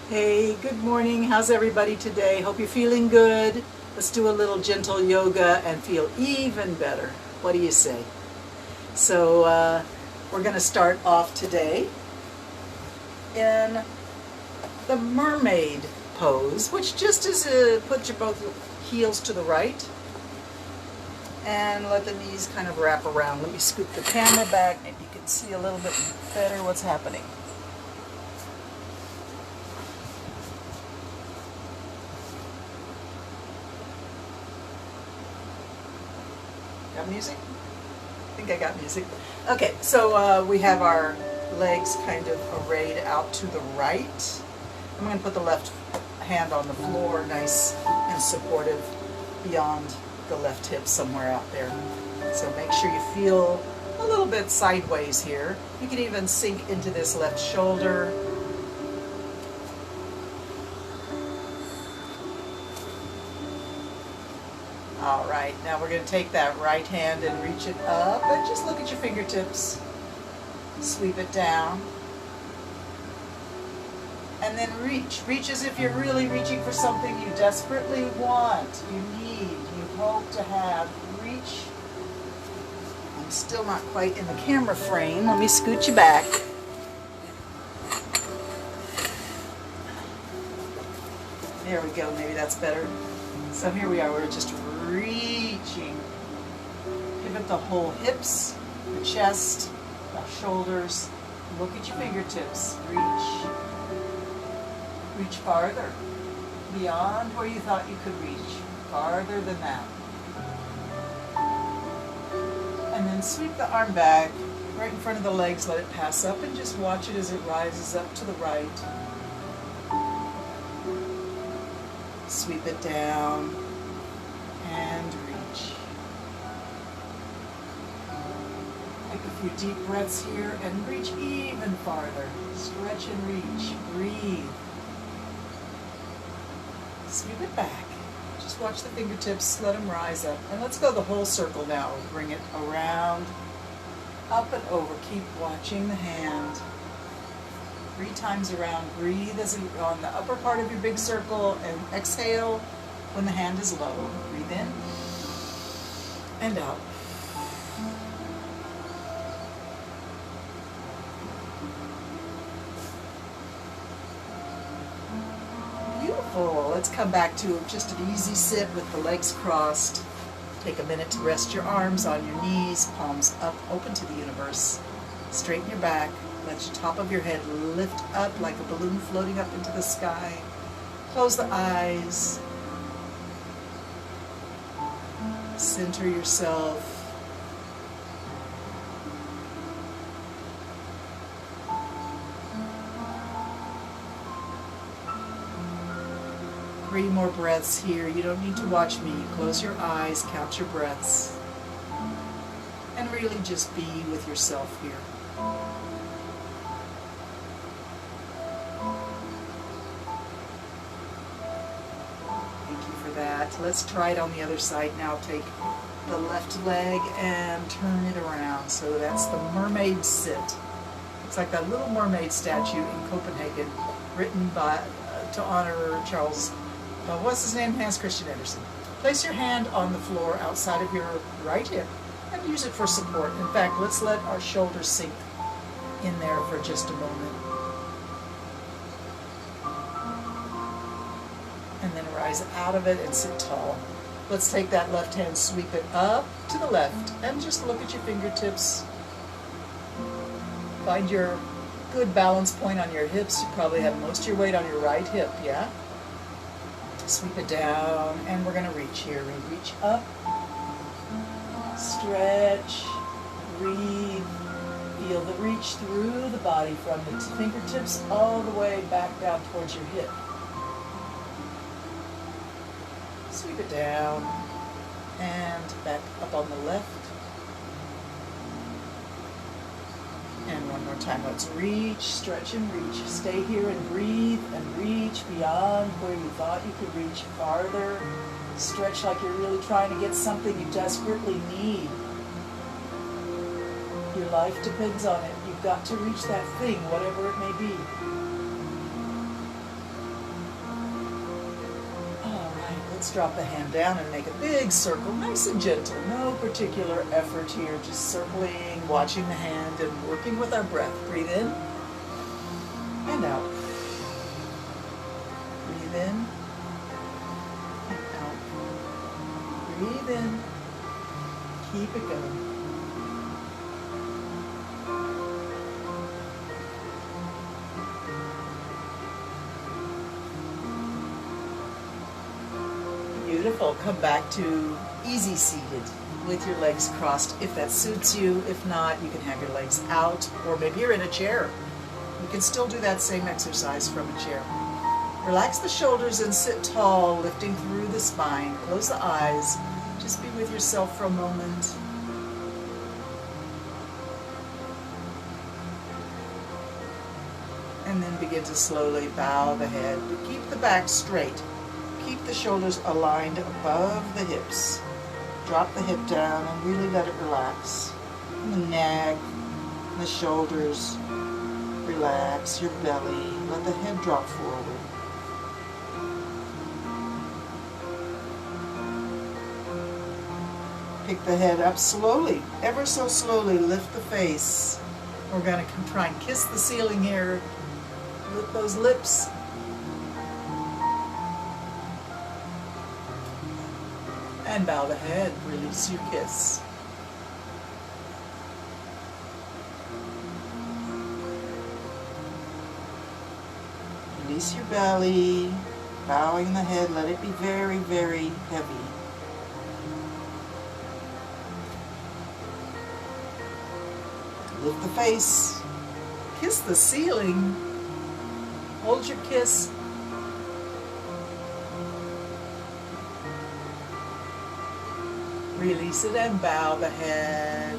Hey, good morning. How's everybody today? Hope you're feeling good. Let's do a little gentle yoga and feel even better. What do you say? So we're going to start off today in the mermaid pose, which just is put your both heels to the right and let the knees kind of wrap around. Let me scoot the camera back. Maybe you can see a little bit better what's happening. Got music? I think I got music. Okay, so we have our legs kind of arrayed out to the right. I'm going to put the left hand on the floor, nice and supportive beyond the left hip somewhere out there. So make sure you feel a little bit sideways here. You can even sink into this left shoulder. All right, now we're going to take that right hand and reach it up and just look at your fingertips. Sweep it down. And then reach. Reach as if you're really reaching for something you desperately want, you need, you hope to have. Reach. I'm still not quite in the camera frame. Let me scoot you back. There we go. Maybe that's better. So here we are. We're just reaching. Pivot the whole hips, the chest, the shoulders. Look at your fingertips. Reach. Reach farther. Beyond where you thought you could reach. Farther than that. And then sweep the arm back, right in front of the legs. Let it pass up and just watch it as it rises up to the right. Sweep it down and reach. Take a few deep breaths here and reach even farther. Stretch and reach. Breathe. Sweep it back. Just watch the fingertips. Let them rise up. And let's go the whole circle now. Bring it around, up and over. Keep watching the hand. 3 times around. Breathe as you on the upper part of your big circle and exhale when the hand is low. Breathe in and out. Beautiful. Let's come back to just an easy sit with the legs crossed. Take a minute to rest your arms on your knees, palms up, open to the universe. Straighten your back. Let the top of your head lift up like a balloon floating up into the sky. Close the eyes. Center yourself. Three more breaths here. You don't need to watch me. Close your eyes, count your breaths, and really just be with yourself here. Let's try it on the other side now. Take the left leg and turn it around. So that's the mermaid sit. It's like that little mermaid statue in Copenhagen, written by to honor Charles, what's his name? Hans Christian Andersen. Place your hand on the floor outside of your right hip and use it for support. In fact, let's let our shoulders sink in there for just a moment. And then rise out of it and sit tall. Let's take that left hand, sweep it up to the left, and just look at your fingertips. Find your good balance point on your hips. You probably have most of your weight on your right hip, yeah? Sweep it down, and we're going to reach here. We reach up, stretch, breathe. Feel the reach through the body from the fingertips all the way back down towards your hip. Sweep it down and back up on the left. And one more time. Let's reach, stretch and reach. Stay here and breathe and reach beyond where you thought you could reach farther. Stretch like you're really trying to get something you desperately need. Your life depends on it. You've got to reach that thing, whatever it may be. Let's drop the hand down and make a big circle, nice and gentle. No particular effort here, just circling, watching the hand and working with our breath. Breathe in and out. Breathe in and out. Breathe in. Keep it going. Beautiful. Come back to easy seated with your legs crossed if that suits you. If not, you can have your legs out, or maybe you're in a chair. You can still do that same exercise from a chair. Relax the shoulders and sit tall, lifting through the spine. Close the eyes. Just be with yourself for a moment. And then begin to slowly bow the head. But keep the back straight. Keep the shoulders aligned above the hips. Drop the hip down and really let it relax. And the neck, the shoulders, relax your belly. Let the head drop forward. Pick the head up slowly, ever so slowly. Lift the face. We're going to try and kiss the ceiling here with those lips. And bow the head, release your kiss. Release your belly, bowing the head, let it be very, very heavy. Lift the face, kiss the ceiling, hold your kiss. Release it and bow the head.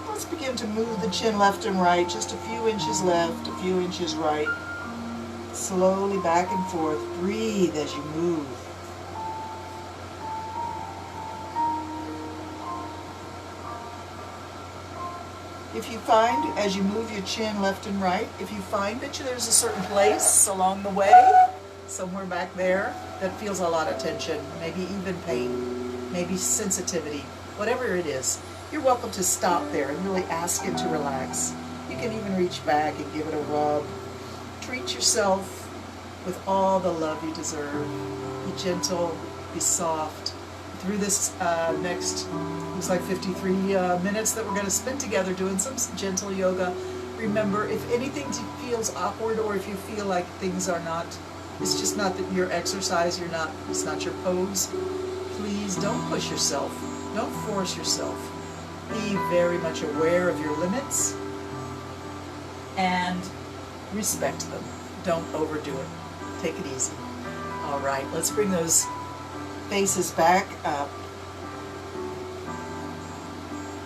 Let's begin to move the chin left and right, just a few inches left, a few inches right. Slowly back and forth. Breathe as you move. If you find, as you move your chin left and right, if you find that there's a certain place along the way, somewhere back there, that feels a lot of tension, maybe even pain, maybe sensitivity, whatever it is, you're welcome to stop there and really ask it to relax. You can even reach back and give it a rub. Treat yourself with all the love you deserve. Be gentle, be soft. Through this next, looks like 53 minutes that we're going to spend together doing some gentle yoga. Remember, if anything feels awkward, or if you feel like things are not, it's just not that your exercise, it's not your pose, please don't push yourself. Don't force yourself. Be very much aware of your limits and respect them. Don't overdo it. Take it easy. All right, let's bring those faces back up.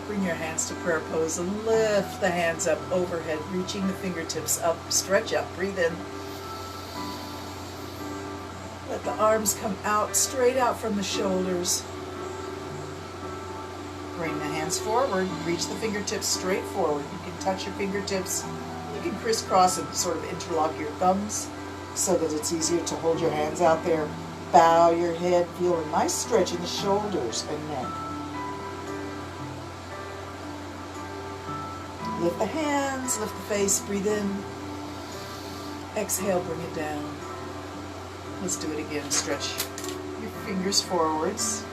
Bring your hands to prayer pose and lift the hands up overhead, reaching the fingertips up. Stretch up, breathe in. Let the arms come out, straight out from the shoulders. Bring the hands forward, reach the fingertips straight forward. You can touch your fingertips. You can crisscross and sort of interlock your thumbs so that it's easier to hold your hands out there. Bow your head, feel a nice stretch in the shoulders and neck. Lift the hands, lift the face, breathe in. Exhale, bring it down. Let's do it again. Stretch your fingers forwards.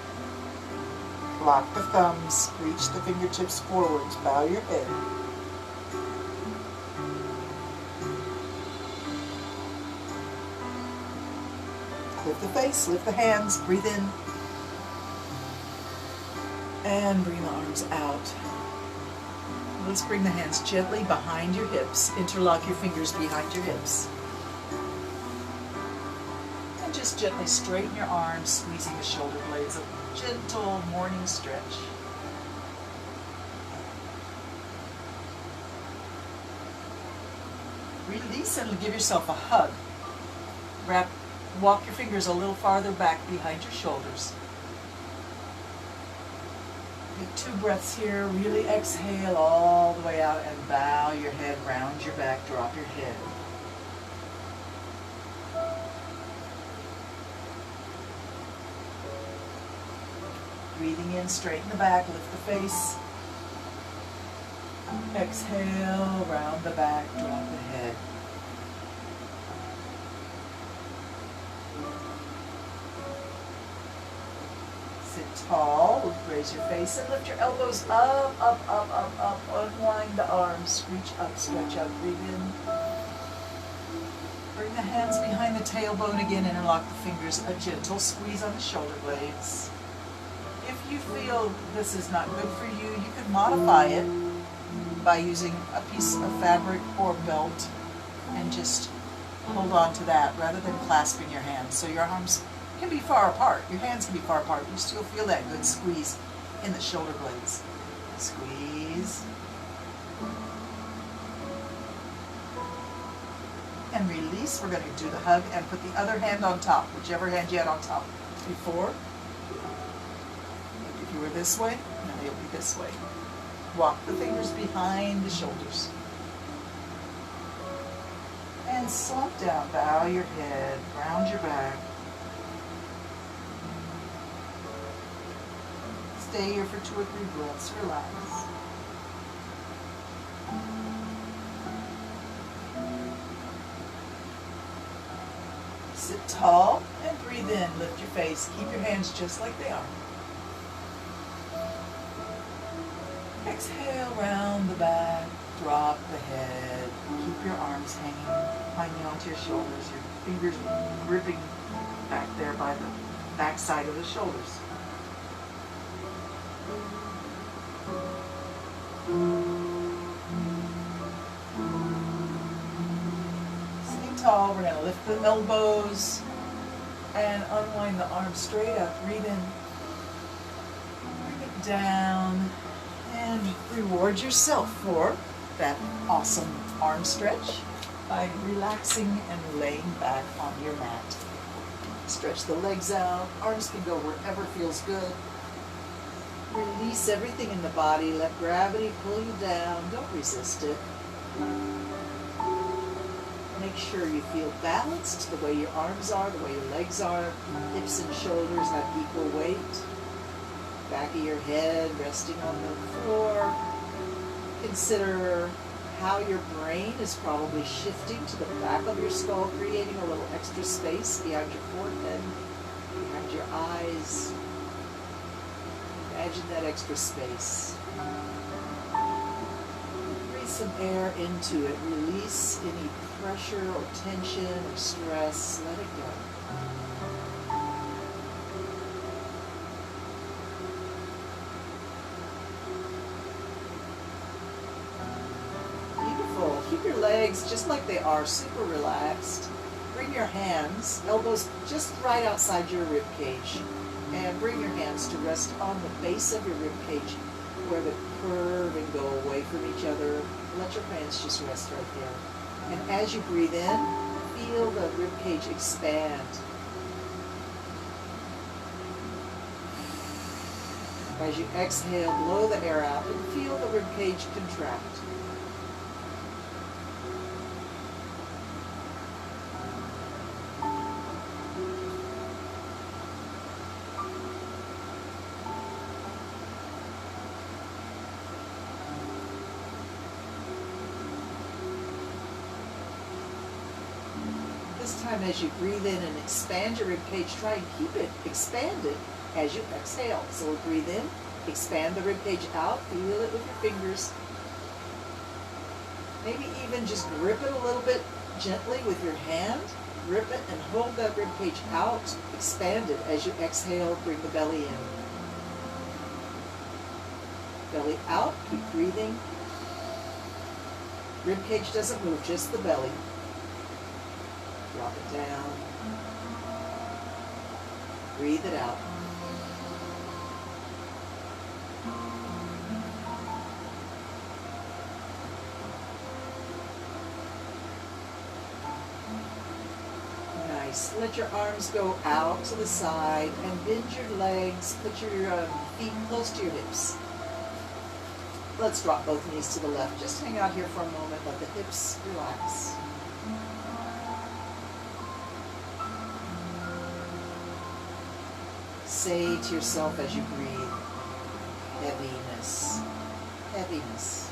Lock the thumbs, reach the fingertips forwards, bow your head. Lift the face, lift the hands, breathe in. And bring the arms out. Let's bring the hands gently behind your hips. Interlock your fingers behind your hips. And just gently straighten your arms, squeezing the shoulder blades. A gentle morning stretch. Release and give yourself a hug. Walk your fingers a little farther back behind your shoulders. Take 2 breaths here. Really exhale all the way out and bow your head, round your back, drop your head. Breathing in, straighten the back, lift the face. Exhale, round the back, drop the head. Sit tall, raise your face and lift your elbows up, up, up, up, up. Unwind the arms, reach up, stretch up, breathe in. Bring the hands behind the tailbone again, interlock the fingers, a gentle squeeze on the shoulder blades. If you feel this is not good for you, you can modify it by using a piece of fabric or belt and just hold on to that rather than clasping your hands. So your arms can be far apart, your hands can be far apart, you still feel that good squeeze in the shoulder blades. Squeeze. And release. We're going to do the hug and put the other hand on top, whichever hand you had on top before. If you were this way, now you'll be this way. Walk the fingers behind the shoulders. And slump down, bow your head, round your back. Stay here for 2 or 3 breaths, relax. Sit tall and breathe in, lift your face, keep your hands just like they are. Exhale, round the back, drop the head, keep your arms hanging onto your shoulders, your fingers gripping back there by the back side of the shoulders. Sitting tall, we're going to lift the elbows and unwind the arms straight up, breathe in, bring it down. And reward yourself for that awesome arm stretch by relaxing and laying back on your mat. Stretch the legs out, arms can go wherever feels good. Release everything in the body, let gravity pull you down, don't resist it. Make sure you feel balanced the way your arms are, the way your legs are, hips and shoulders have equal weight. Back of your head resting on the floor. Consider how your brain is probably shifting to the back of your skull, creating a little extra space behind your forehead, behind your eyes. Imagine that extra space. Breathe some air into it. Release any pressure or tension or stress. Let it go. Keep your legs just like they are, super relaxed. Bring your hands, elbows just right outside your rib cage, and bring your hands to rest on the base of your rib cage where they curve and go away from each other. Let your hands just rest right there. And as you breathe in, feel the rib cage expand. As you exhale, blow the air out and feel the rib cage contract. This time as you breathe in and expand your rib cage, try and keep it expanded as you exhale. So we'll breathe in, expand the rib cage out, feel it with your fingers. Maybe even just grip it a little bit gently with your hand. Grip it and hold that rib cage out, expand it as you exhale, bring the belly in. Belly out, keep breathing. Rib cage doesn't move, just the belly. Drop it down. Breathe it out. Nice. Let your arms go out to the side and bend your legs. Put your feet close to your hips. Let's drop both knees to the left. Just hang out here for a moment. Let the hips relax. say to yourself as you breathe, heaviness, heaviness,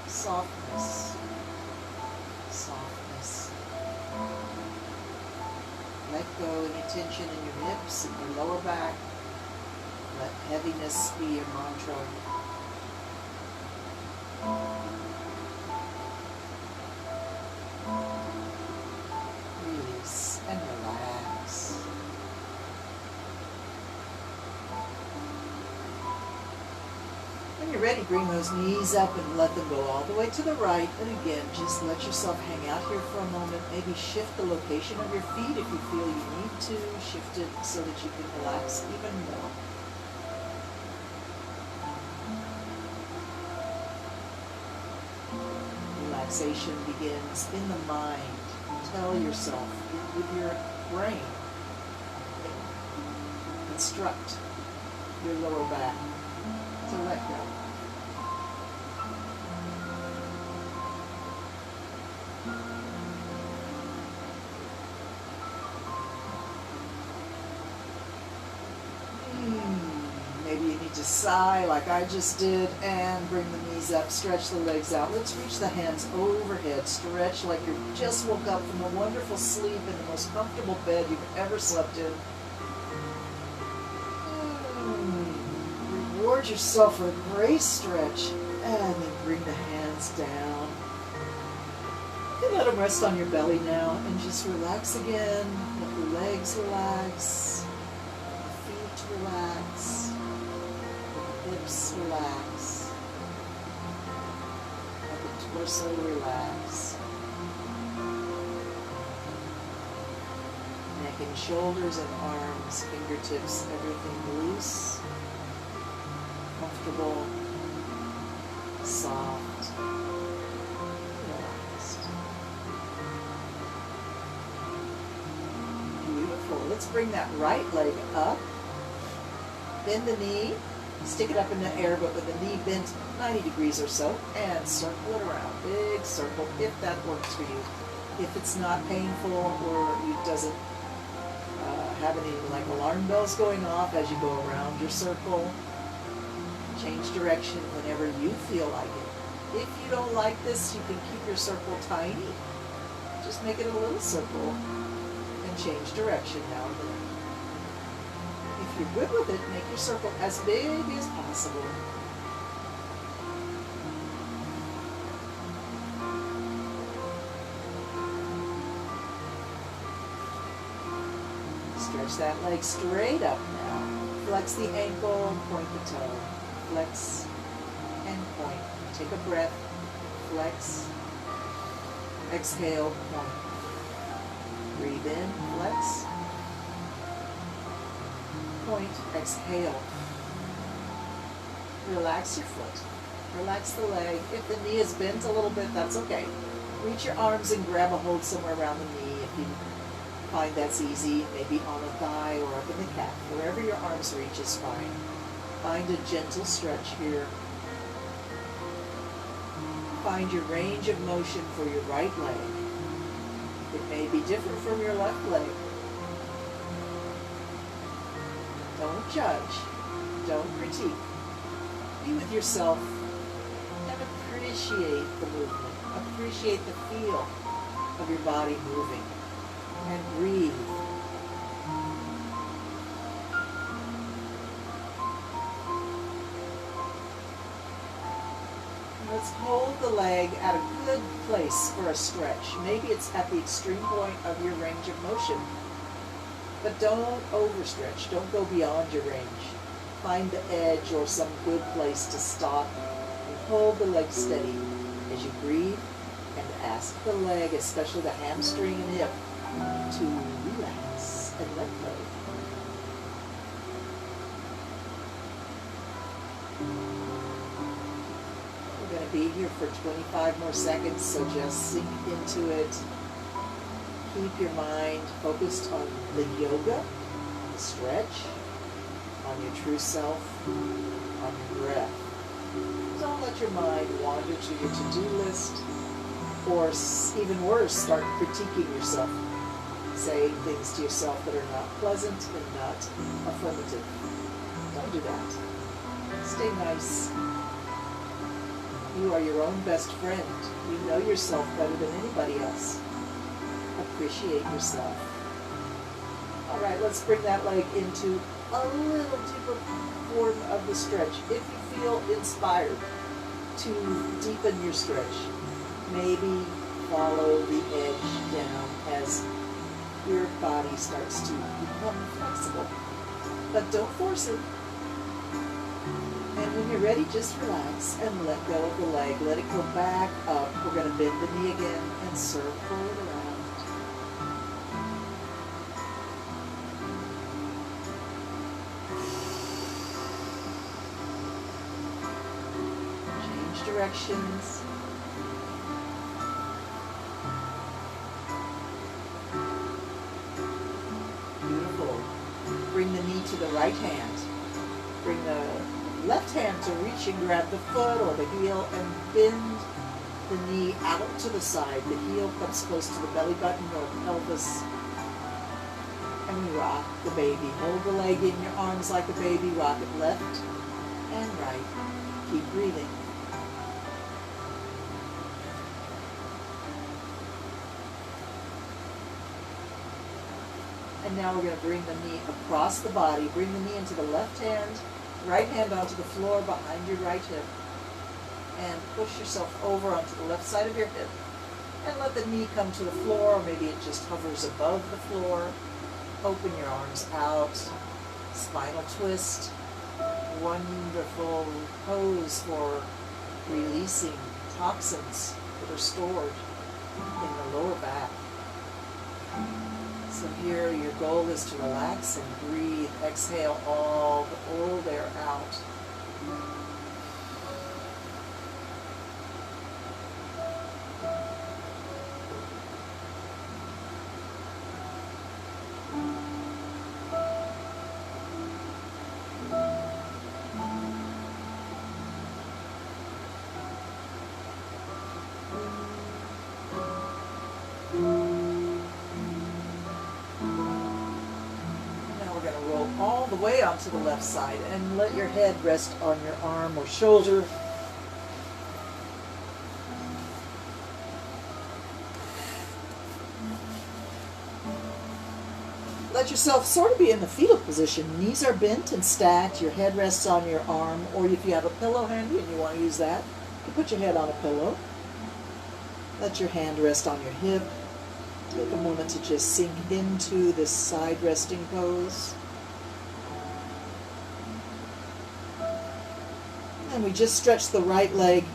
softness, softness. Let go any tension in your hips and your lower back. Let heaviness be your mantra. Release and relax. When you're ready, bring those knees up and let them go all the way to the right. And again, just let yourself hang out here for a moment. Maybe shift the location of your feet if you feel you need to. Shift it so that you can relax even more. Relaxation begins in the mind. Tell yourself with your brain. Instruct your lower back to let go. Maybe you need to sigh like I just did and bring the knees up, stretch the legs out. Let's reach the hands overhead. Stretch like you just woke up from a wonderful sleep in the most comfortable bed you've ever slept in. Reward yourself for a great stretch and then bring the hands down. You can let them rest on your belly now and just relax again. Let the legs relax, the feet relax. Hips relax. Let the torso relax. Neck and shoulders and arms, fingertips, everything loose, comfortable, soft, relaxed. Beautiful. Let's bring that right leg up. Bend the knee. Stick it up in the air, but with the knee bent 90 degrees or so, and circle it around. Big circle, if that works for you. If it's not painful or it doesn't have any like alarm bells going off as you go around your circle, change direction whenever you feel like it. If you don't like this, you can keep your circle tiny. Just make it a little circle and change direction now and then. If you're good with it, make your circle as big as possible. Stretch that leg straight up now. Flex the ankle, point the toe. Flex and point. Take a breath. Flex. Exhale, point. Breathe in, flex. Point, exhale. Relax your foot. Relax the leg. If the knee is bent a little bit, that's okay. Reach your arms and grab a hold somewhere around the knee if you find that's easy. Maybe on a thigh or up in the calf. Wherever your arms reach is fine. Find a gentle stretch here. Find your range of motion for your right leg. It may be different from your left leg. Don't judge. Don't critique. Be with yourself and appreciate the movement. Appreciate the feel of your body moving. And breathe. Let's hold the leg at a good place for a stretch. Maybe it's at the extreme point of your range of motion. But don't overstretch. Don't go beyond your range. Find the edge or some good place to stop and hold the leg steady as you breathe and ask the leg, especially the hamstring and hip, to relax and let go. We're going to be here for 25 more seconds, so just sink into it. Keep your mind focused on the yoga, the stretch, on your true self, on your breath. Don't let your mind wander to your to-do list, or even worse, start critiquing yourself. Say things to yourself that are not pleasant and not affirmative. Don't do that. Stay nice. You are your own best friend. You know yourself better than anybody else. Appreciate yourself. All right, let's bring that leg into a little deeper form of the stretch. If you feel inspired to deepen your stretch, maybe follow the edge down as your body starts to become flexible. But don't force it. And when you're ready, just relax and let go of the leg. Let it go back up. We're going to bend the knee again and circle it around. Change directions. Beautiful. Bring the knee to the right hand. Bring the left hand to reach and grab the foot or the heel and bend the knee out to the side. The heel comes close to the belly button or pelvis. And we rock the baby. Hold the leg in your arms like a baby. Rock it left and right. Keep breathing. And now we're going to bring the knee across the body. Bring the knee into the left hand, right hand onto the floor behind your right hip. And push yourself over onto the left side of your hip. And let the knee come to the floor, or maybe it just hovers above the floor. Open your arms out. Spinal twist. Wonderful pose for releasing toxins that are stored in the lower back. So here your goal is to relax and breathe. Exhale all the old air out. All the way onto the left side and let your head rest on your arm or shoulder. Let yourself sort of be in the fetal position. Knees are bent and stacked. Your head rests on your arm, or if you have a pillow handy and you want to use that, you put your head on a pillow. Let your hand rest on your hip. Take a moment to just sink into this side resting pose. And we just stretch the right leg,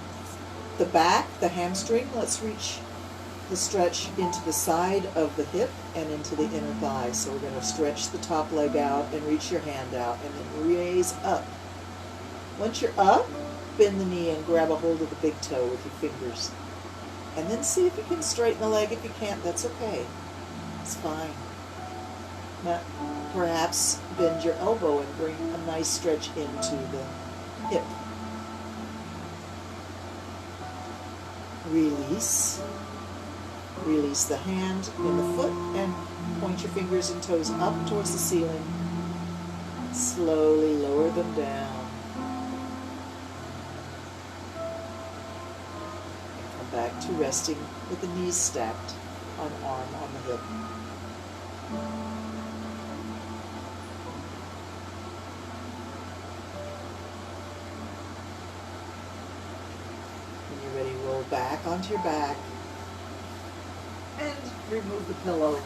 the back, the hamstring. Let's reach the stretch into the side of the hip and into the inner thigh. So we're going to stretch the top leg out and reach your hand out and then raise up. Once you're up, bend the knee and grab a hold of the big toe with your fingers. And then see if you can straighten the leg. If you can't, that's okay. It's fine. Now, perhaps bend your elbow and bring a nice stretch into the hip. Release. Release the hand and the foot and point your fingers and toes up towards the ceiling. Slowly lower them down. And come back to resting with the knees stacked, on arm on the hip. When you're ready, roll back onto your back and remove the pillow.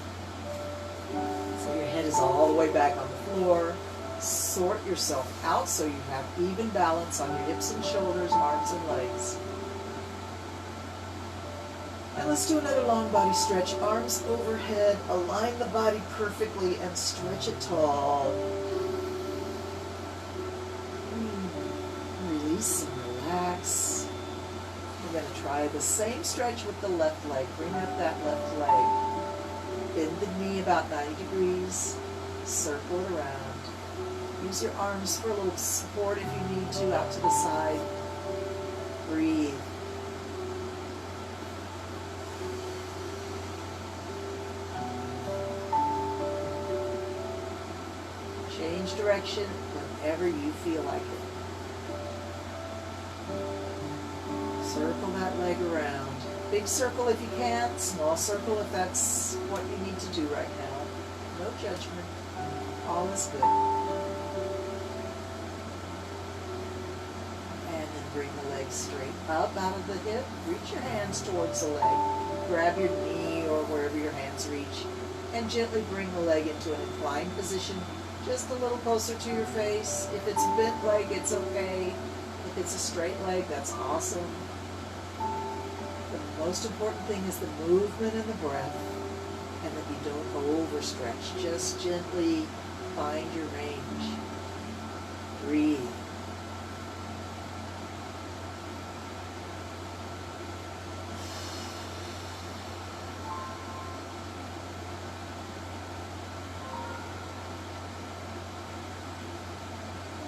So your head is all the way back on the floor. Sort yourself out so you have even balance on your hips and shoulders, arms and legs. And let's do another long body stretch. Arms overhead, align the body perfectly and stretch it tall. Release and relax. We're going to try the same stretch with the left leg. Bring up that left leg. Bend the knee about 90 degrees. Circle it around. Use your arms for a little support if you need to, out to the side. Breathe. Change direction whenever you feel like it. Circle that leg around. Big circle if you can, small circle if that's what you need to do right now. No judgment. All is good. And then bring the leg straight up out of the hip. Reach your hands towards the leg. Grab your knee or wherever your hands reach. And gently bring the leg into an inclined position, just a little closer to your face. If it's a bent leg, it's okay. If it's a straight leg, that's awesome. The most important thing is the movement and the breath, and that you don't overstretch. Just gently find your range. Breathe.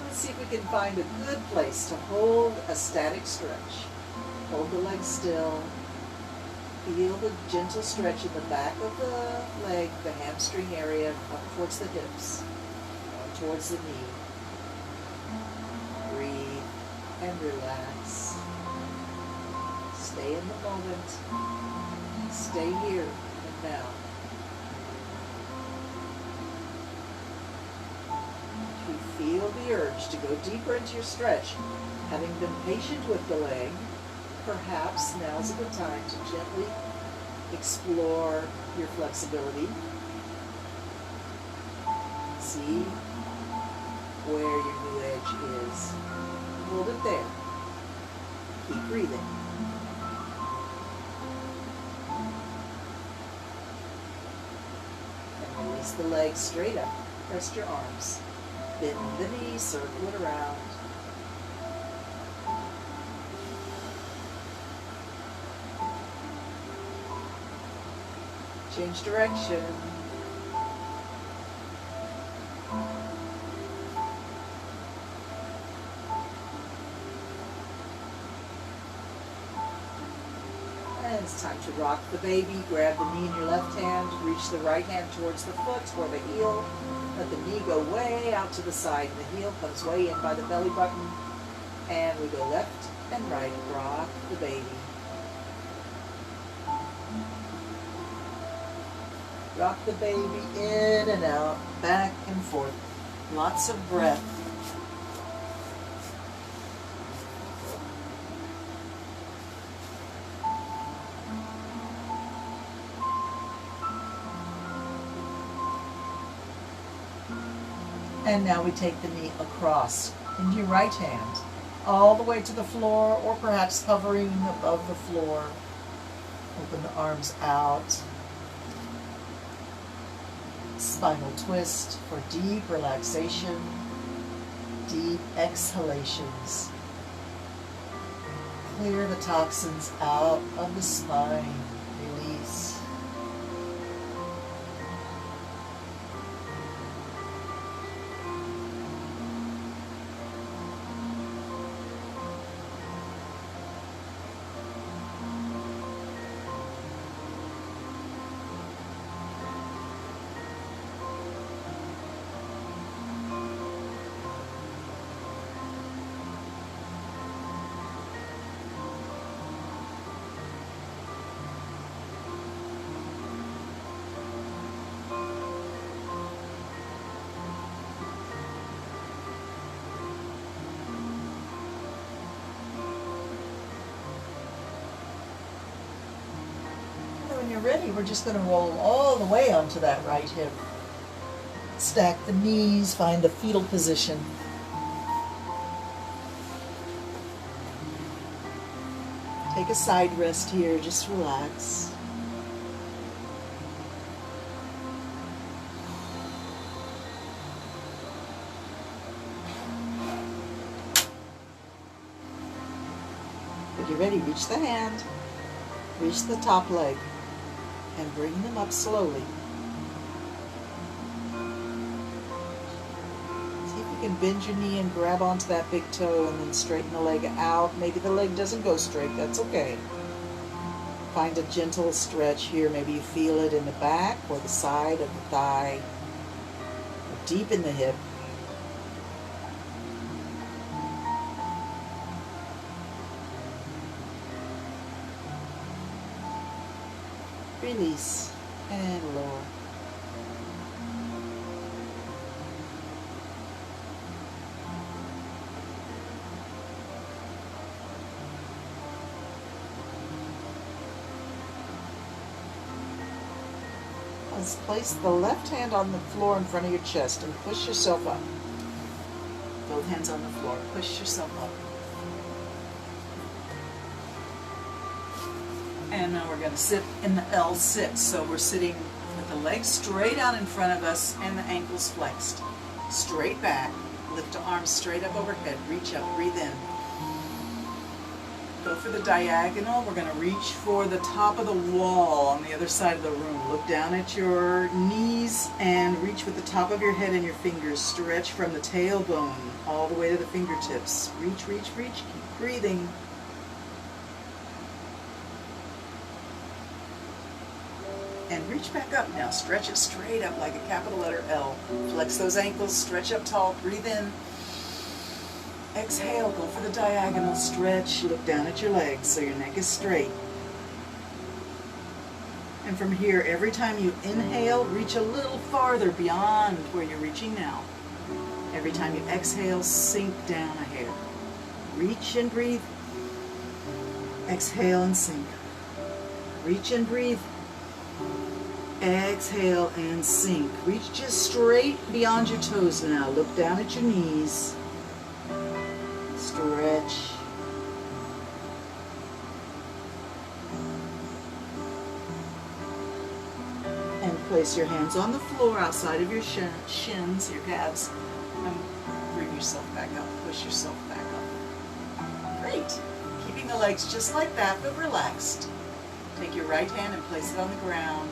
Let's see if we can find a good place to hold a static stretch. Hold the leg still. Feel the gentle stretch in the back of the leg, the hamstring area, up towards the hips, towards the knee. Breathe and relax. Stay in the moment. Stay here and now. If you feel the urge to go deeper into your stretch, having been patient with the leg, perhaps now's a good time to gently explore your flexibility. See where your new edge is. Hold it there. Keep breathing. And release the legs straight up. Rest your arms. Bend the knees, circle it around. Change direction. And it's time to rock the baby. Grab the knee in your left hand. Reach the right hand towards the foot or the heel. Let the knee go way out to the side. And the heel comes way in by the belly button. And we go left and right. Rock the baby. Rock the baby in and out, back and forth. Lots of breath. And now we take the knee across into your right hand, all the way to the floor, or perhaps hovering above the floor. Open the arms out. Spinal twist for deep relaxation, deep exhalations. Clear the toxins out of the spine. Release. When you're ready, we're just going to roll all the way onto that right hip. Stack the knees, find a fetal position. Take a side rest here, just relax. When you're ready, reach the hand, reach the top leg, and bring them up slowly. See if you can bend your knee and grab onto that big toe and then straighten the leg out. Maybe the leg doesn't go straight, that's okay. Find a gentle stretch here. Maybe you feel it in the back or the side of the thigh, or deep in the hip. Release and lower. Let's place the left hand on the floor in front of your chest and push yourself up. Both hands on the floor. Push yourself up. And now we're going to sit in the L sit. So we're sitting with the legs straight out in front of us and the ankles flexed. Straight back. Lift the arms straight up overhead. Reach up. Breathe in. Go for the diagonal. We're going to reach for the top of the wall on the other side of the room. Look down at your knees and reach with the top of your head and your fingers. Stretch from the tailbone all the way to the fingertips. Reach, reach, reach. Keep breathing. And reach back up now. Stretch it straight up like a capital letter L. Flex those ankles. Stretch up tall. Breathe in. Exhale, go for the diagonal, stretch, look down at your legs so your neck is straight. And from here, every time you inhale, reach a little farther beyond where you're reaching now. Every time you exhale, sink down a hair. Reach and breathe. Exhale and sink. Reach and breathe. Exhale and sink. Reach just straight beyond your toes now. Look down at your knees. Stretch. And place your hands on the floor outside of your shins, your calves, and bring yourself back up. Push yourself back up. Great. Keeping the legs just like that, but relaxed. Take your right hand and place it on the ground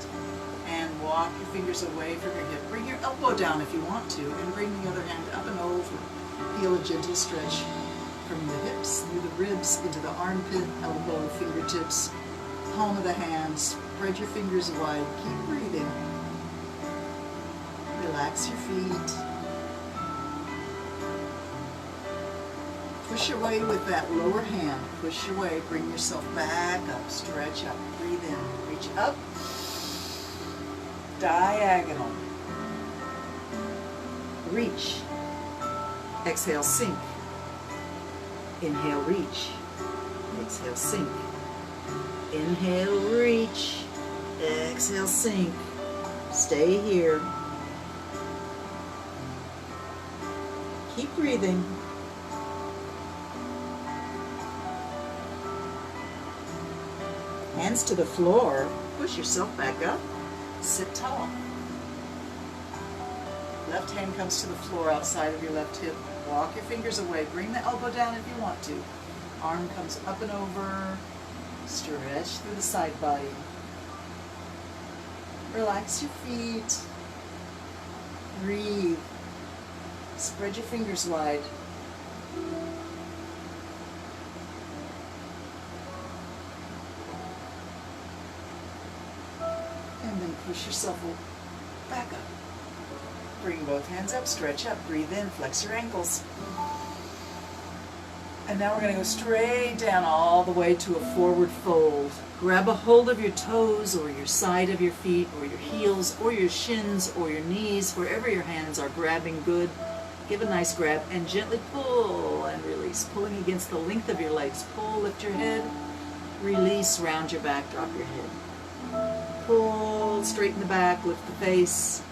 and walk your fingers away from your hip. Bring your elbow down if you want to, and bring the other hand up and over. Feel a gentle stretch from the hips, through the ribs, into the armpit, elbow, fingertips, palm of the hand. Spread your fingers wide. Keep breathing. Relax your feet. Push away with that lower hand. Push away. Bring yourself back up. Stretch up. Breathe in. Reach up. Diagonal. Reach. Exhale, sink. Inhale, reach. Exhale, sink. Inhale, reach. Exhale, sink. Stay here. Keep breathing. Hands to the floor. Push yourself back up. Sit tall. Left hand comes to the floor outside of your left hip. Walk your fingers away. Bring the elbow down if you want to. Arm comes up and over. Stretch through the side body. Relax your feet. Breathe. Spread your fingers wide. And then push yourself back up. Bring both hands up, stretch up, breathe in, flex your ankles. And now we're going to go straight down all the way to a forward fold. Grab a hold of your toes or your side of your feet or your heels or your shins or your knees, wherever your hands are grabbing good. Give a nice grab and gently pull and release. Pulling against the length of your legs. Pull, lift your head, release, round your back, drop your head. Pull, straighten the back, lift the face.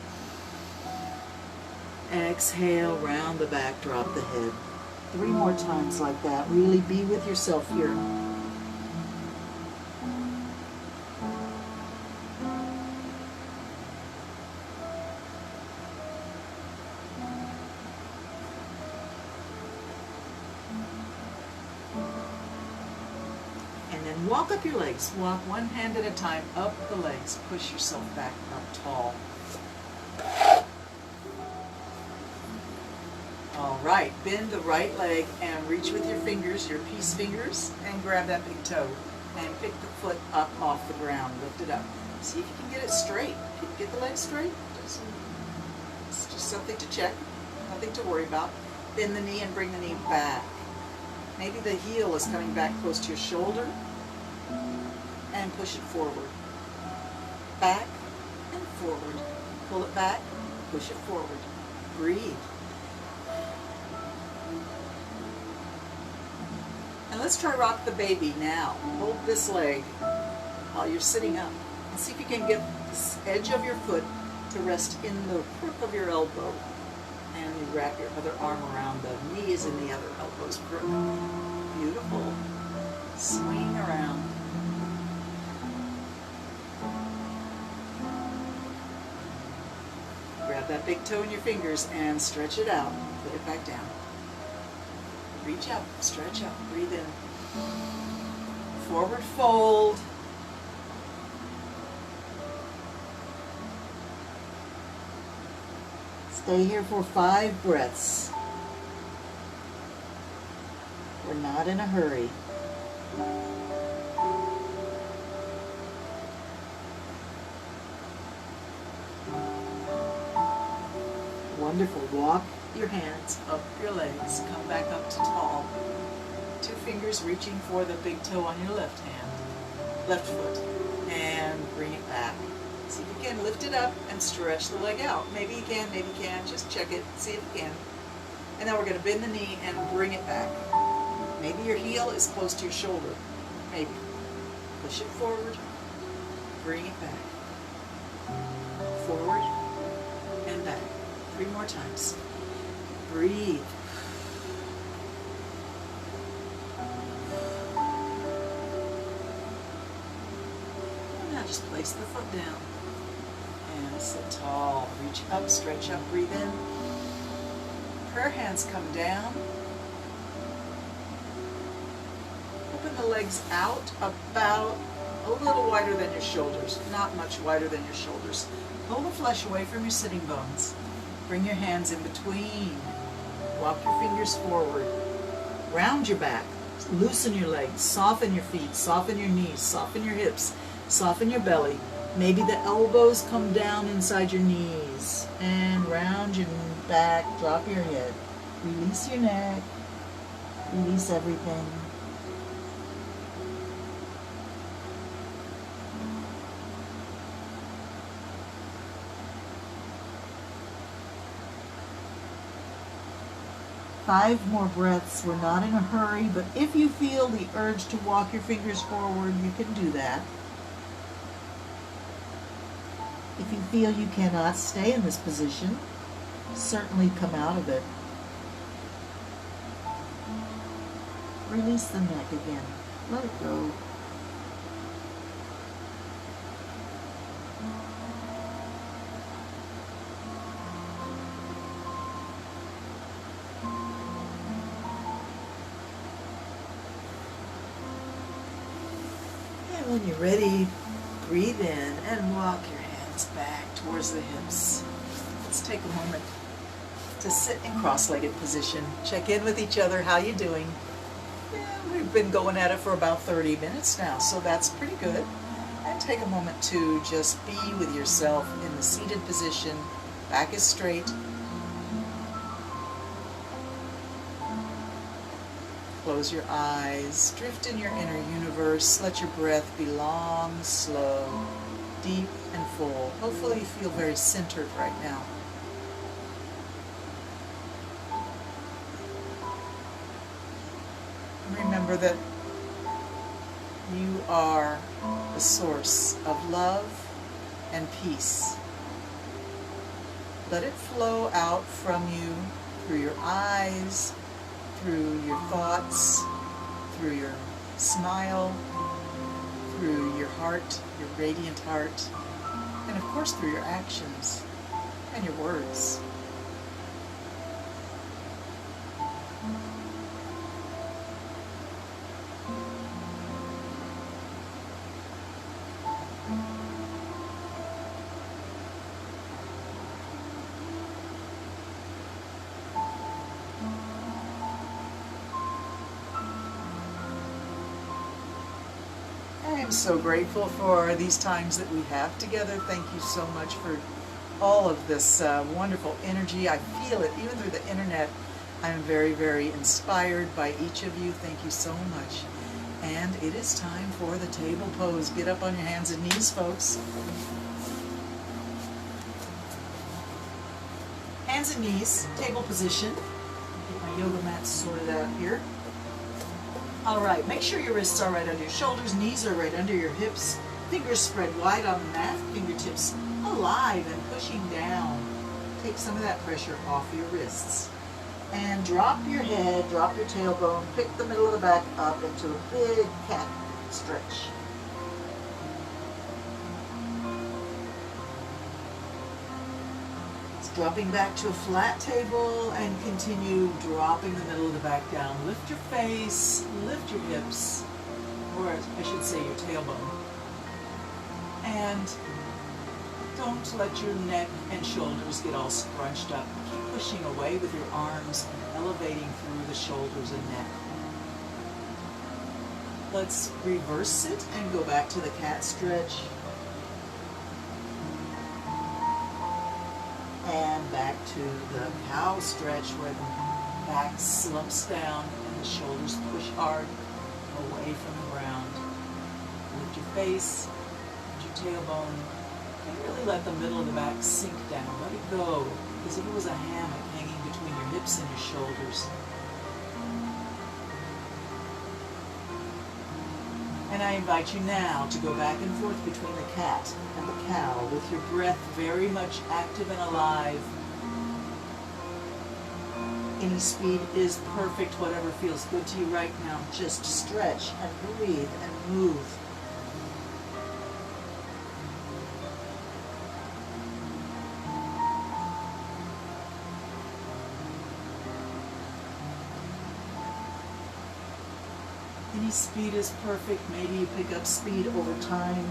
Exhale, round the back, drop the head. 3 more times like that. Really be with yourself here. And then walk up your legs. Walk one hand at a time up the legs. Push yourself back up tall. All right, bend the right leg and reach with your fingers, your peace fingers, and grab that big toe and pick the foot up off the ground. Lift it up. See if you can get it straight. Can you get the leg straight? It's just something to check, nothing to worry about. Bend the knee and bring the knee back. Maybe the heel is coming back close to your shoulder and push it forward. back and forward. Pull it back, push it forward. Breathe. And let's try rock the baby now. Hold this leg while you're sitting up. And see if you can get this edge of your foot to rest in the crook of your elbow. And you wrap your other arm around the knees and the other elbow's crook. Beautiful. Swing around. Grab that big toe in your fingers and stretch it out. Put it back down. Reach up, stretch up, breathe in. Forward fold. Stay here for 5 breaths. We're not in a hurry. Wonderful. Walk your hands up your legs. Come back up to tall. 2 fingers reaching for the big toe on your left hand, left foot, and bring it back. See if you can lift it up and stretch the leg out. Maybe you can, maybe you can't. Just check it, see if you can. And then we're going to bend the knee and bring it back. Maybe your heel is close to your shoulder. Maybe. Push it forward. Bring it back. Forward and back. 3 more times. Breathe. And now just place the foot down. And sit tall. Reach up, stretch up, breathe in. Prayer hands come down. Open the legs out about a little wider than your shoulders. Not much wider than your shoulders. Pull the flesh away from your sitting bones. Bring your hands in between. Walk your fingers forward. Round your back. Loosen your legs. Soften your feet. Soften your knees. Soften your hips. Soften your belly. Maybe the elbows come down inside your knees. And round your back. Drop your head. Release your neck. Release everything. Five more breaths. We're not in a hurry, but if you feel the urge to walk your fingers forward, you can do that. If you feel you cannot stay in this position, certainly come out of it. Release the neck again. Let it go. And when you're ready, breathe in and walk your hands back towards the hips. Let's take a moment to sit in cross-legged position. Check in with each other. How you doing? And we've been going at it for about 30 minutes now, so that's pretty good. And take a moment to just be with yourself in the seated position. Back is straight. Close your eyes. Drift in your inner universe. Let your breath be long, slow, deep, and full. Hopefully you feel very centered right now. Remember that you are the source of love and peace. Let it flow out from you through your eyes, through your thoughts, through your smile, through your heart, your radiant heart, and of course through your actions and your words. I am so grateful for these times that we have together. Thank you so much for all of this wonderful energy. I feel it even through the internet. I'm very, very inspired by each of you. Thank you so much. And it is time for the table pose. Get up on your hands and knees, folks. Hands and knees, table position. Get my yoga mat sorted out here. All right, make sure your wrists are right under your shoulders, knees are right under your hips, fingers spread wide on the mat, fingertips alive and pushing down. Take some of that pressure off your wrists. And drop your head, drop your tailbone, pick the middle of the back up into a big cat stretch. Dropping back to a flat table and continue dropping the middle of the back down. Lift your face, lift your hips, or I should say your tailbone. And don't let your neck and shoulders get all scrunched up. Keep pushing away with your arms and elevating through the shoulders and neck. Let's reverse it and go back to the cat stretch. And back to the cow stretch where the back slumps down and the shoulders push hard away from the ground. Lift your face, lift your tailbone, and really let the middle of the back sink down. Let it go, as if it was a hammock hanging between your hips and your shoulders. And I invite you now to go back and forth between the cat and the cow with your breath very much active and alive. Any speed is perfect, whatever feels good to you right now. Just stretch and breathe and move. Any speed is perfect. Maybe you pick up speed over time.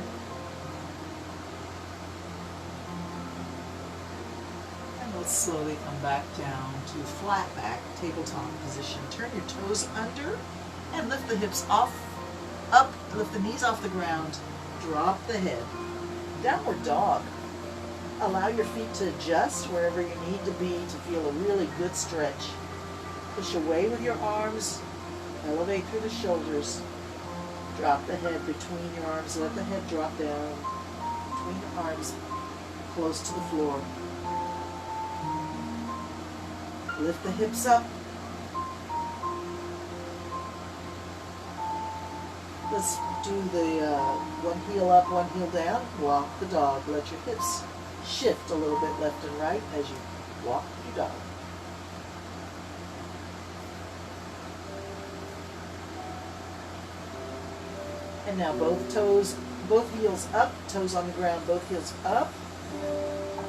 And let's slowly come back down to flat back, tabletop position. Turn your toes under and lift the hips off, up, lift the knees off the ground. Drop the head. Downward dog. Allow your feet to adjust wherever you need to be to feel a really good stretch. Push away with your arms. Elevate through the shoulders. Drop the head between your arms. Let the head drop down between your arms, close to the floor. Lift the hips up. Let's do the one heel up, one heel down. Walk the dog. Let your hips shift a little bit left and right as you walk your dog. And now both toes, both heels up, toes on the ground, both heels up.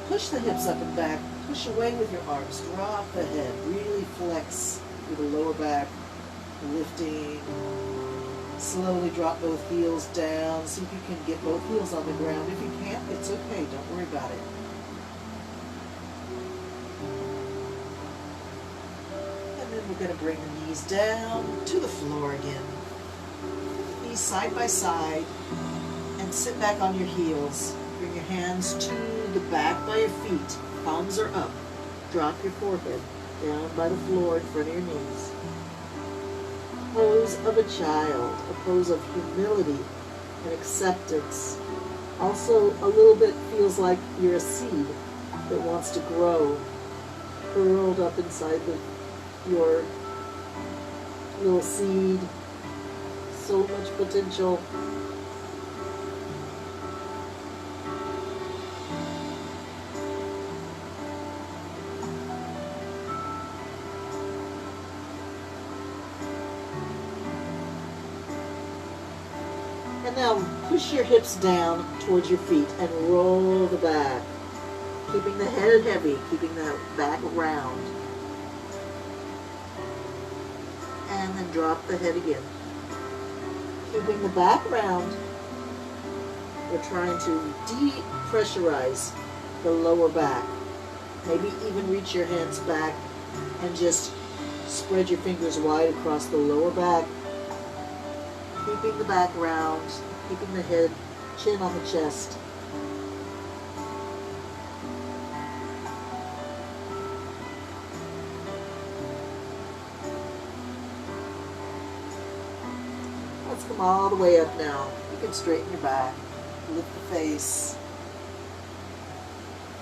Push the hips up and back. Push away with your arms. Drop the head. Really flex through the lower back. Lifting. Slowly drop both heels down. See if you can get both heels on the ground. If you can't, it's okay. Don't worry about it. And then we're going to bring the knees down to the floor again. Side by side and sit back on your heels. Bring your hands to the back by your feet. Palms are up. Drop your forehead down by the floor in front of your knees. Pose of a child, a pose of humility and acceptance. Also, a little bit feels like you're a seed that wants to grow, curled up inside your little seed. So much potential. And now push your hips down towards your feet and roll the back. Keeping the head heavy, keeping the back round. And then drop the head again. Keeping the back round, we're trying to depressurize the lower back. Maybe even reach your hands back and just spread your fingers wide across the lower back. Keeping the back round, keeping the head, chin on the chest. Let's come all the way up now. You can straighten your back, lift the face,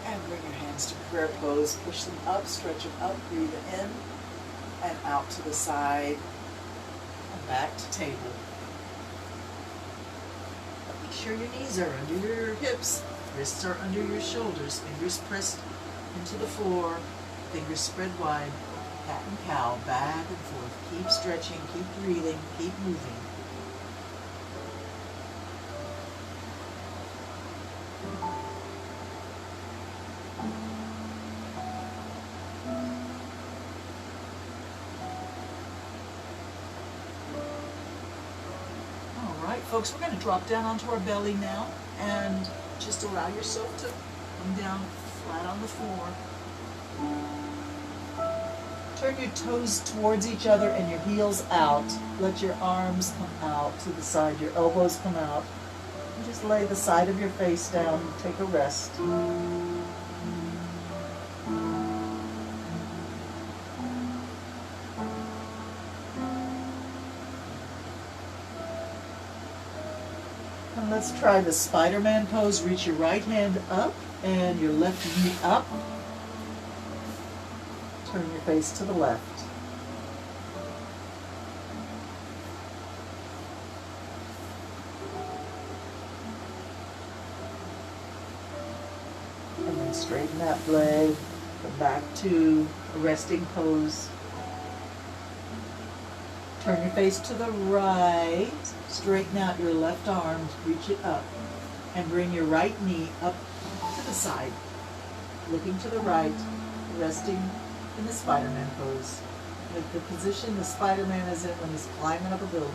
and bring your hands to prayer pose. Push them up, stretch them up, breathe in and out to the side, and back to table. But make sure your knees are under your hips, wrists are under your shoulders, fingers pressed into the floor, fingers spread wide, cat and cow, back and forth. Keep stretching, keep breathing, keep moving. All right, folks, we're going to drop down onto our belly now and just allow yourself to come down flat on the floor. Turn your toes towards each other and your heels out. Let your arms come out to the side, your elbows come out. And just lay the side of your face down and take a rest. And let's try the Spider-Man pose. Reach your right hand up and your left knee up. Turn your face to the left. And then straighten that leg, come back to a resting pose. Turn your face to the right, straighten out your left arm, reach it up, and bring your right knee up to the side, looking to the right, resting in the Spider-Man pose. Like the position the Spider-Man is in when he's climbing up a building.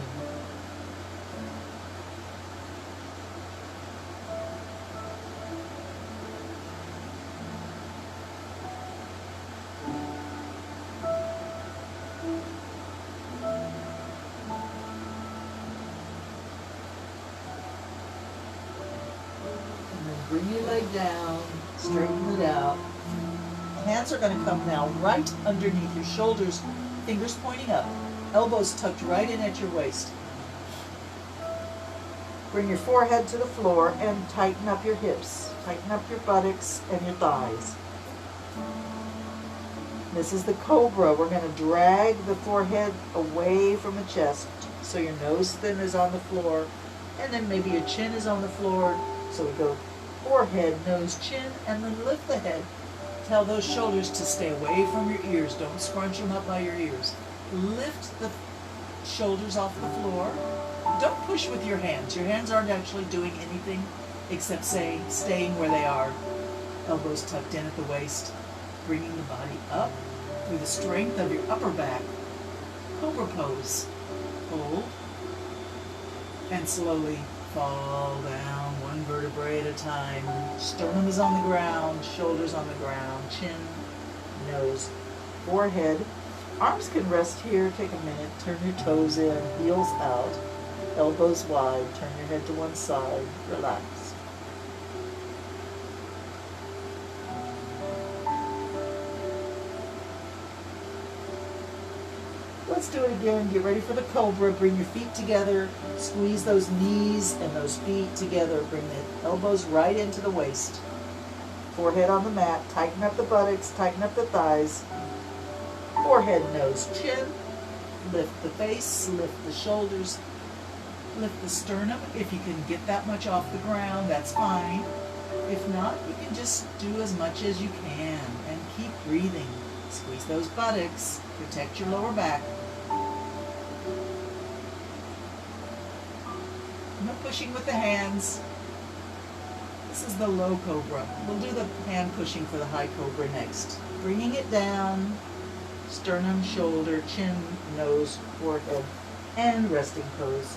And then bring your leg down, straighten it out. Hands are going to come now right underneath your shoulders, fingers pointing up, elbows tucked right in at your waist. Bring your forehead to the floor and tighten up your hips. Tighten up your buttocks and your thighs. This is the cobra. We're going to drag the forehead away from the chest so your nose then is on the floor, and then maybe your chin is on the floor. So we go forehead, nose, chin, and then lift the head. Tell those shoulders to stay away from your ears. Don't scrunch them up by your ears. Lift the shoulders off the floor. Don't push with your hands. Your hands aren't actually doing anything except staying where they are. Elbows tucked in at the waist. Bringing the body up through the strength of your upper back. Cobra pose. Hold. And slowly fall down, one vertebrae at a time. Sternum is on the ground, shoulders on the ground, chin, nose, forehead. Arms can rest here. Take a minute. Turn your toes in, heels out, elbows wide. Turn your head to one side. Relax. Let's do it again. Get ready for the cobra. Bring your feet together. Squeeze those knees and those feet together. Bring the elbows right into the waist. Forehead on the mat. Tighten up the buttocks. Tighten up the thighs. Forehead, nose, chin. Lift the face. Lift the shoulders. Lift the sternum. If you can get that much off the ground, that's fine. If not, you can just do as much as you can and keep breathing. Squeeze those buttocks. Protect your lower back. No pushing with the hands. This is the low cobra. We'll do the hand pushing for the high cobra next. Bringing it down, sternum, shoulder, chin, nose, forehead, and resting pose.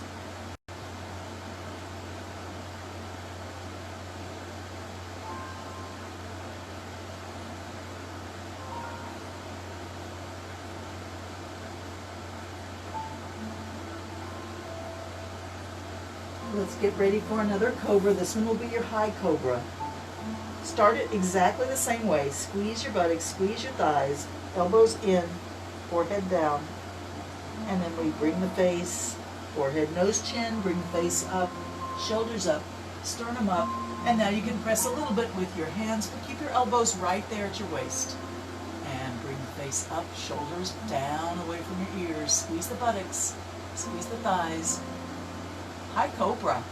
Let's get ready for another cobra. This one will be your high cobra. Start it exactly the same way. Squeeze your buttocks, squeeze your thighs, elbows in, forehead down, and then we bring the face Forehead, nose, chin, bring the face up, shoulders up, sternum up, and now you can press a little bit with your hands, but keep your elbows right there at your waist. And bring the face up, shoulders down away from your ears. Squeeze the buttocks, squeeze the thighs. High cobra.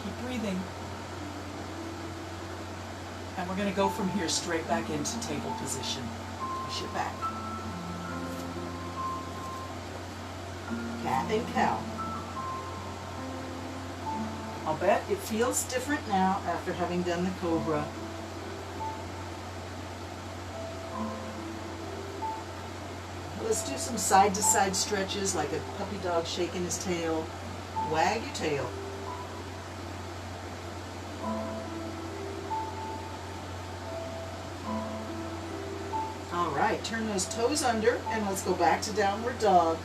Keep breathing. And we're going to go from here straight back into table position. Push it back. Cat and cow. I'll bet it feels different now after having done the cobra. Let's do some side-to-side stretches like a puppy dog shaking his tail. Wag your tail. All right, turn those toes under and let's go back to downward dog.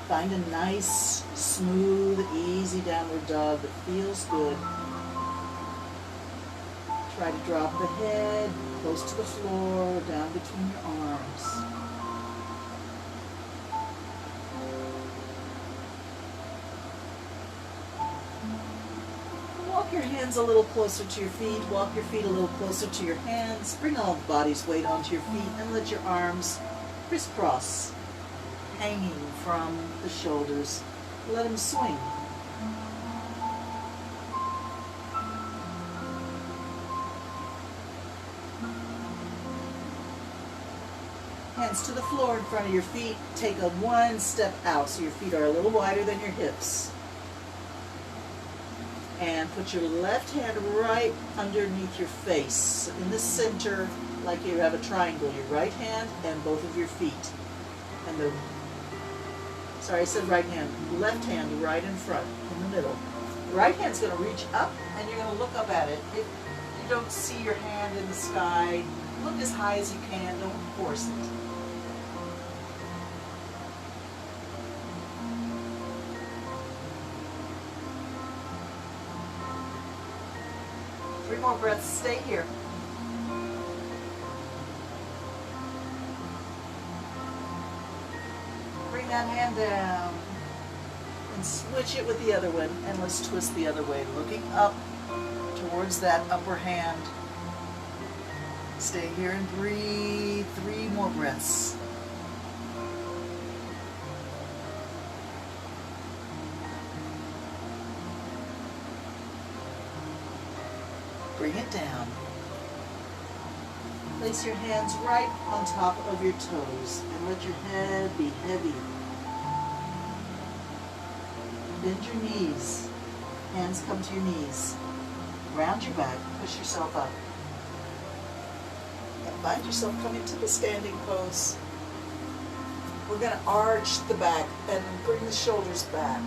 Find a nice, smooth, easy downward dog that feels good. Try to drop the head close to the floor, down between your arms. Walk your hands a little closer to your feet. Walk your feet a little closer to your hands. Bring all the body's weight onto your feet and let your arms crisscross, hanging from the shoulders. Let them swing. Hands to the floor in front of your feet. Take a one step out so your feet are a little wider than your hips. And put your left hand right underneath your face, in the center, like you have a triangle. Your right hand and both of your feet. And sorry, I said right hand. Left hand right in front, in the middle. The right hand's going to reach up, and you're going to look up at it. If you don't see your hand in the sky, look as high as you can. Don't force it. Three more breaths. Stay here. Bring that hand down and switch it with the other one, and let's twist the other way, looking up towards that upper hand. Stay here and breathe. Three more breaths. Bring it down. Place your hands right on top of your toes and let your head be heavy. Bend your knees. Hands come to your knees. Round your back. Push yourself up. And find yourself coming to the standing pose. We're going to arch the back and bring the shoulders back.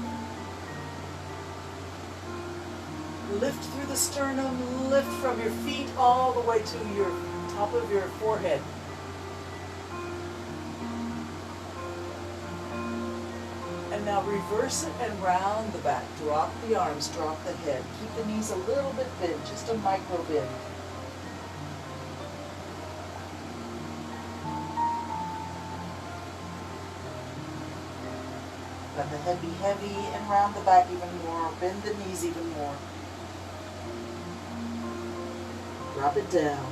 Lift through the sternum, lift from your feet all the way to your top of your forehead. And now reverse it and round the back. Drop the arms, drop the head. Keep the knees a little bit bent, just a micro bend. Let the head be heavy and round the back even more. Bend the knees even more. Drop it down.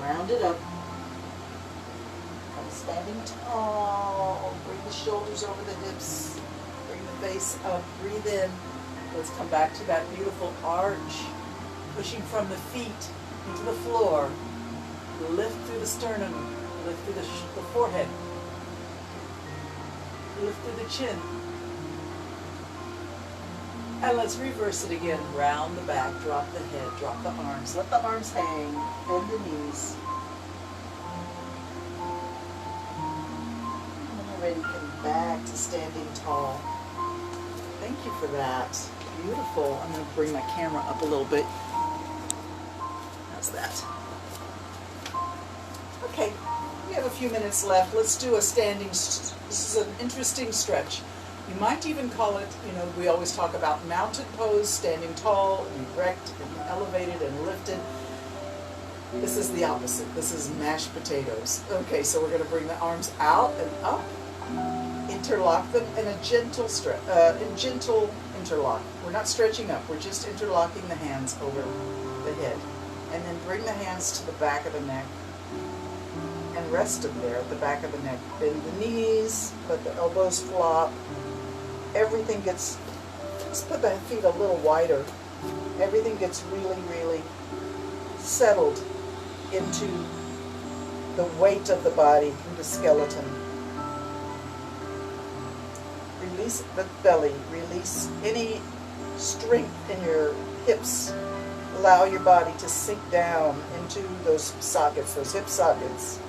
Round it up. Come standing tall. Bring the shoulders over the hips. Bring the face up. Breathe in. Let's come back to that beautiful arch. Pushing from the feet into the floor. Lift through the sternum. Lift through the forehead. Lift through the chin. And let's reverse it again. Round the back, drop the head, drop the arms. Let the arms hang, bend the knees. And when you're ready, come back to standing tall. Thank you for that. Beautiful. I'm going to bring my camera up a little bit. How's that? Okay, we have a few minutes left. Let's do a standing. This is an interesting stretch. You might even call it, we always talk about mounted pose, standing tall, erect, and elevated and lifted. This is the opposite. This is mashed potatoes. Okay, so we're going to bring the arms out and up. interlock them in a gentle interlock. We're not stretching up, we're just interlocking the hands over the head. And then bring the hands to the back of the neck and rest them there at the back of the neck. Bend the knees, let the elbows flop. Everything gets, let's put the feet a little wider. Everything gets really, really settled into the weight of the body through the skeleton. Release the belly, release any strength in your hips. Allow your body to sink down into those sockets, those hip sockets.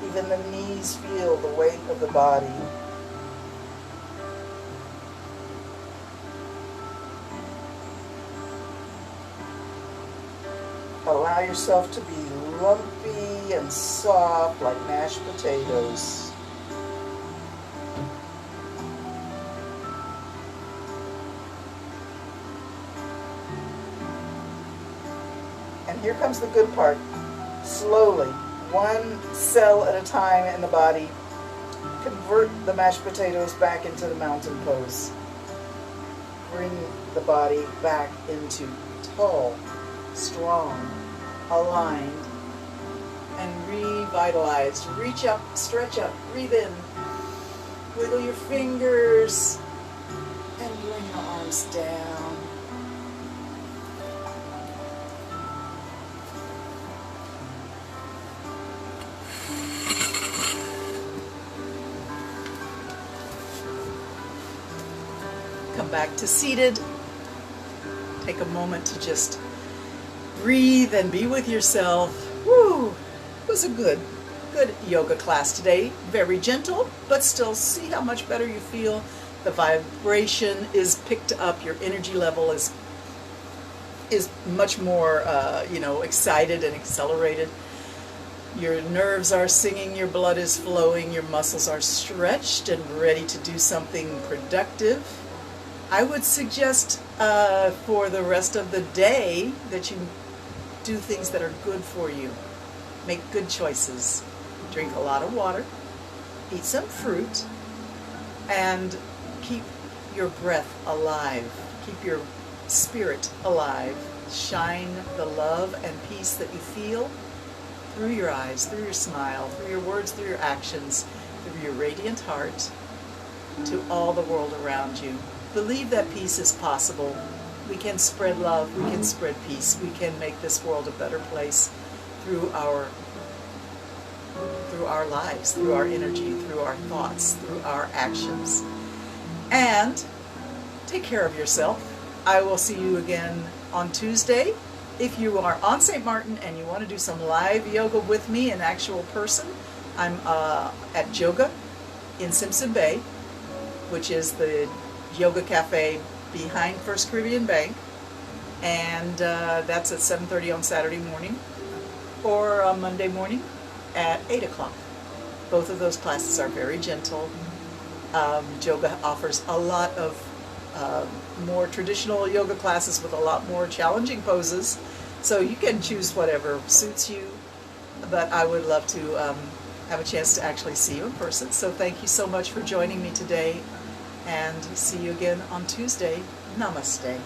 Even the knees feel the weight of the body. Allow yourself to be lumpy and soft like mashed potatoes. And here comes the good part. Slowly, one cell at a time in the body, convert the mashed potatoes back into the mountain pose. Bring the body back into tall, strong, aligned, and revitalized. Reach up, stretch up, breathe in. Wiggle your fingers and bring the arms down. Come back to seated. Take a moment to just breathe and be with yourself. Woo! It was a good yoga class today. Very gentle, but still see how much better you feel. The vibration is picked up. Your energy level is much more, excited and accelerated. Your nerves are singing, your blood is flowing, your muscles are stretched and ready to do something productive. I would suggest for the rest of the day that you do things that are good for you. Make good choices. Drink a lot of water, eat some fruit, and keep your breath alive. Keep your spirit alive. Shine the love and peace that you feel through your eyes, through your smile, through your words, through your actions, through your radiant heart to all the world around you. Believe that peace is possible. We can spread love, we can spread peace, we can make this world a better place through our lives, through our energy, through our thoughts, through our actions. And take care of yourself. I will see you again on Tuesday. If you are on St. Martin and you want to do some live yoga with me in actual person, I'm at Joga in Simpson Bay, which is the yoga cafe behind First Caribbean Bank, and that's at 7:30 on Saturday morning or on Monday morning at 8 o'clock. Both of those classes are very gentle. Yoga offers a lot of more traditional yoga classes with a lot more challenging poses, so you can choose whatever suits you, but I would love to have a chance to actually see you in person. So thank you so much for joining me today, and see you again on Tuesday. Namaste.